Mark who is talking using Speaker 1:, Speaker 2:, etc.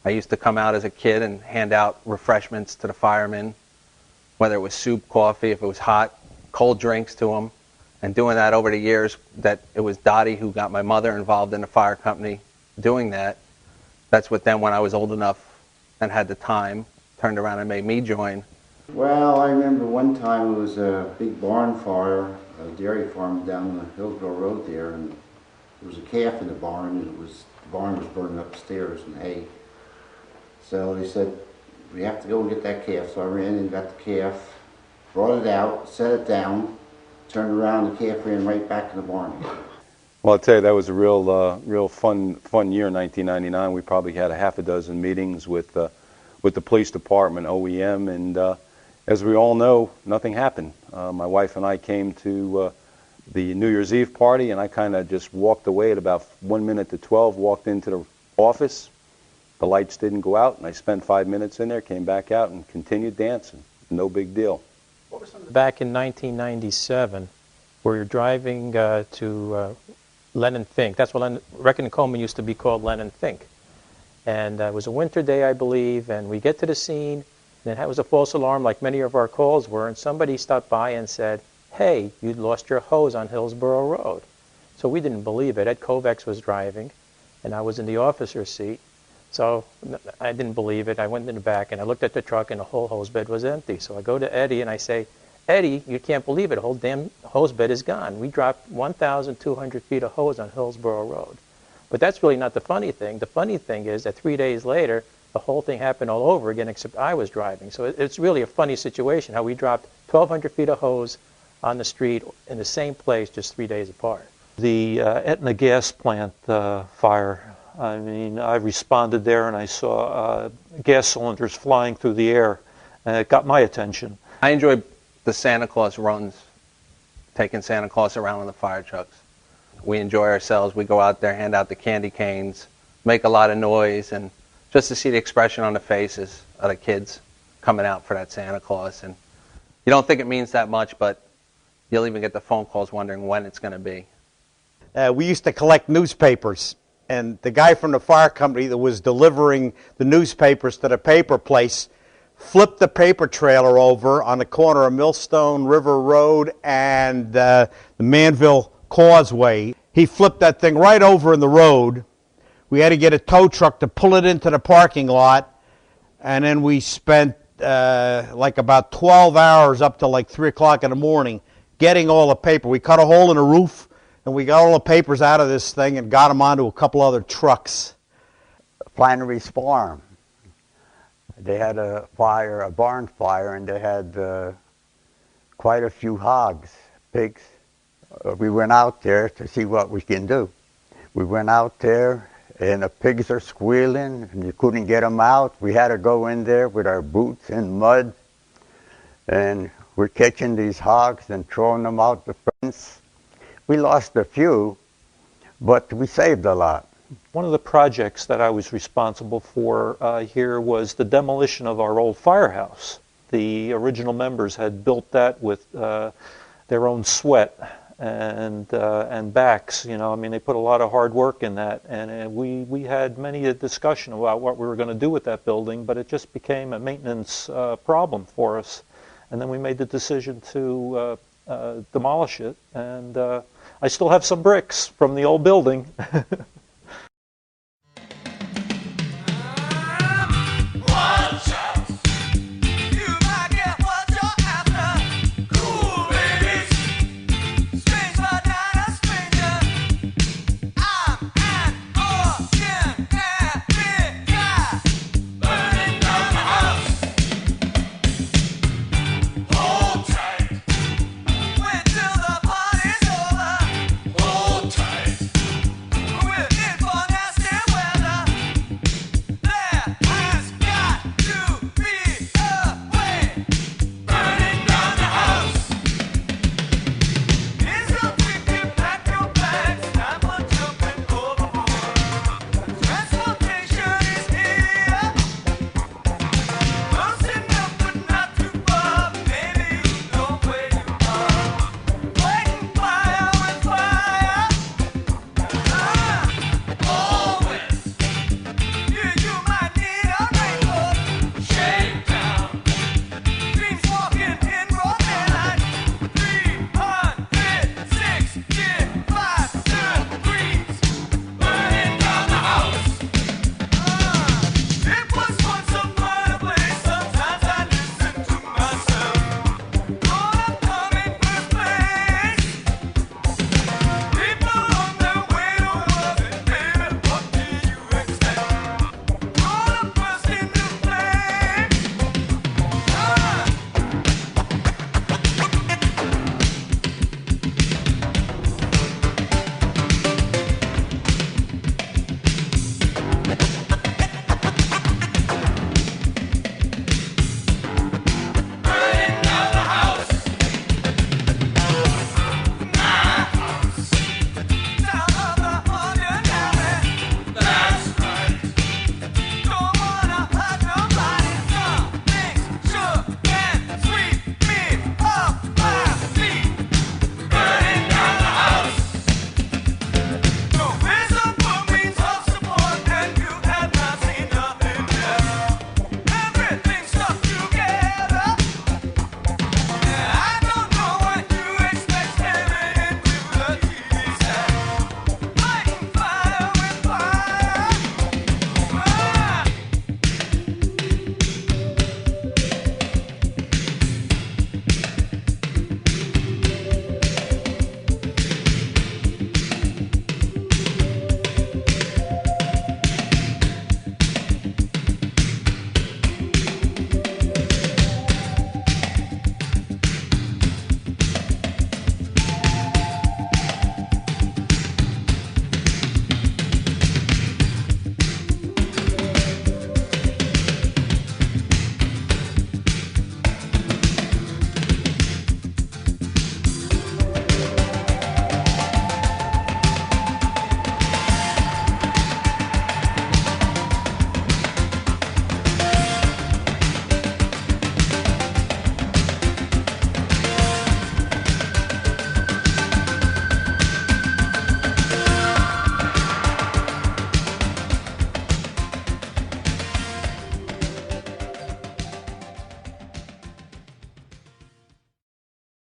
Speaker 1: I used to come out as a kid and hand out refreshments to the firemen, whether it was soup, coffee, if it was hot, cold drinks to them. And doing that over the years, that it was Dottie who got my mother involved in the fire company doing that. That's what then, when I was old enough and had the time, turned around and made me join.
Speaker 2: Well, I remember one time it was a big barn fire, a dairy farm down the Hillsborough Road there, and there was a calf in the barn, and the barn was burning upstairs in hay. So they said, we have to go and get that calf. So I ran and got the calf, brought it out, set it down, turned around, the calf ran right back in the barn again.
Speaker 3: Well, I'll tell you, that was a real fun year, 1999. We probably had a half a dozen meetings with the police department, OEM, and as we all know, nothing happened. My wife and I came to the New Year's Eve party, and I kind of just walked away at about 1 minute to 12, walked into the office. The lights didn't go out, and I spent 5 minutes in there, came back out, and continued dancing. No big deal.
Speaker 4: Back in 1997, we were driving to Lennon Fink. That's what Wrekin and Coleman used to be called, Lennon Fink. And it was a winter day, I believe, and we get to the scene, and it was a false alarm like many of our calls were, and somebody stopped by and said, hey, you'd lost your hose on Hillsborough Road. So we didn't believe it. Ed Kovacs was driving, and I was in the officer's seat. So I didn't believe it. I went in the back, and I looked at the truck, and the whole hose bed was empty. So I go to Eddie, and I say, Eddie, you can't believe it. The whole damn hose bed is gone. We dropped 1,200 feet of hose on Hillsborough Road. But that's really not the funny thing. The funny thing is that 3 days later, the whole thing happened all over again, except I was driving. So it's really a funny situation, how we dropped 1,200 feet of hose on the street in the same place just 3 days apart.
Speaker 5: The Etna gas plant fire, I mean, I responded there and I saw gas cylinders flying through the air, and it got my attention.
Speaker 1: I enjoy the Santa Claus runs, taking Santa Claus around in the fire trucks. We enjoy ourselves. We go out there, hand out the candy canes, make a lot of noise, and just to see the expression on the faces of the kids coming out for that Santa Claus. And you don't think it means that much, but you'll even get the phone calls wondering when it's going to be.
Speaker 6: We used to collect newspapers, and the guy from the fire company that was delivering the newspapers to the paper place flipped the paper trailer over on the corner of Millstone River Road and the Manville Causeway. He flipped that thing right over in the road. We had to get a tow truck to pull it into the parking lot, and then we spent like about 12 hours up to like 3 o'clock in the morning getting all the paper. We cut a hole in the roof, and we got all the papers out of this thing and got them onto a couple other trucks.
Speaker 7: Flannery's Farm. They had a fire, a barn fire, and they had quite a few hogs, pigs. We went out there to see what we can do. We went out there, and the pigs are squealing, and you couldn't get them out. We had to go in there with our boots in mud, and we're catching these hogs and throwing them out the fence. We lost a few, but we saved a lot.
Speaker 5: One of the projects that I was responsible for here was the demolition of our old firehouse. The original members had built that with their own sweat and backs. You know, I mean, they put a lot of hard work in that, and we had many a discussion about what we were going to do with that building, but it just became a maintenance problem for us. And then we made the decision to demolish it, and I still have some bricks from the old building.